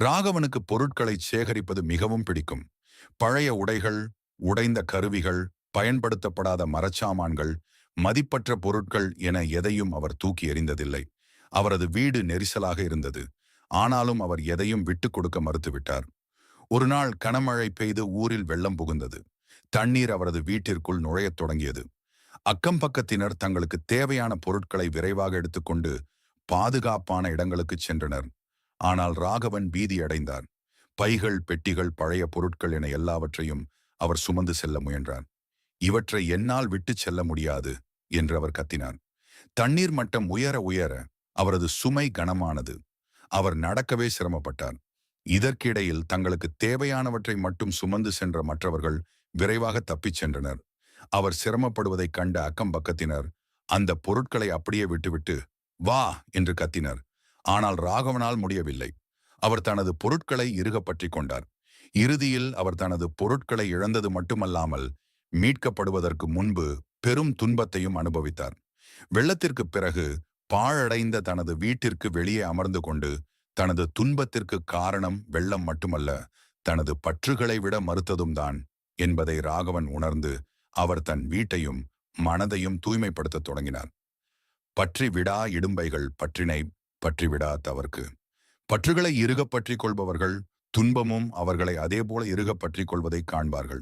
ராகவனுக்கு பொருட்களை சேகரிப்பது மிகவும் பிடிக்கும். பழைய உடைகள், உடைந்த கருவிகள், பயன்படுத்தப்படாத மரச்சாமான்கள், மதிப்பற்ற பொருட்கள் என எதையும் அவர் தூக்கி எறிந்ததில்லை. அவரது வீடு நெரிசலாக இருந்தது. ஆனாலும் அவர் எதையும் விட்டுக் கொடுக்க மறுத்துவிட்டார். ஒரு நாள் கனமழை பெய்து ஊரில் வெள்ளம் புகுந்தது. தண்ணீர் அவரது வீட்டிற்குள் நுழையத் தொடங்கியது. அக்கம் பக்கத்தினர் தங்களுக்கு தேவையான பொருட்களை விரைவாக எடுத்துக்கொண்டு பாதுகாப்பான இடங்களுக்கு சென்றனர். ஆனால் ராகவன் பீதி அடைந்தார். பைகள், பெட்டிகள், பழைய பொருட்கள் என எல்லாவற்றையும் அவர் சுமந்து செல்ல முயன்றார். இவற்றை என்னால் விட்டுச் செல்ல முடியாது என்று அவர் கத்தினார். தண்ணீர் மட்டம் உயர உயர அவரது சுமை கனமானது. அவர் நடக்கவே சிரமப்பட்டார். இதற்கிடையில் தங்களுக்கு தேவையானவற்றை மட்டும் சுமந்து சென்ற மற்றவர்கள் விரைவாக தப்பிச் சென்றனர். அவர் சிரமப்படுவதைக் கண்ட அக்கம் பக்கத்தினர் அந்த பொருட்களை அப்படியே விட்டுவிட்டு வா என்று கத்தினர். ஆனால் ராகவனால் முடியவில்லை. அவர் தனது பொருட்களை இறுக பற்றிக் கொண்டார். இறுதியில் அவர் தனது பொருட்களை இழந்தது மட்டுமல்லாமல் மீட்கப்படுவதற்கு முன்பு பெரும் துன்பத்தையும் அனுபவித்தார். வெள்ளத்திற்கு பிறகு பாழடைந்த தனது வீட்டிற்கு வெளியே அமர்ந்து கொண்டு தனது துன்பத்திற்கு காரணம் வெள்ளம் மட்டுமல்ல, தனது பற்றுகளை விட மறுத்ததும் தான் என்பதை ராகவன் உணர்ந்து அவர் தன் வீட்டையும் மனதையும் தூய்மைப்படுத்தத் தொடங்கினார். பற்றி விடா இடும்பைகள் பற்றினை பற்றிவிடா தவர்க்கு. பற்றுகளை இறுகப் பற்றிக் கொள்பவர்கள் துன்பமும் அவர்களை அதேபோல இறுகப் பற்றிக் கொள்வதை காண்பார்கள்.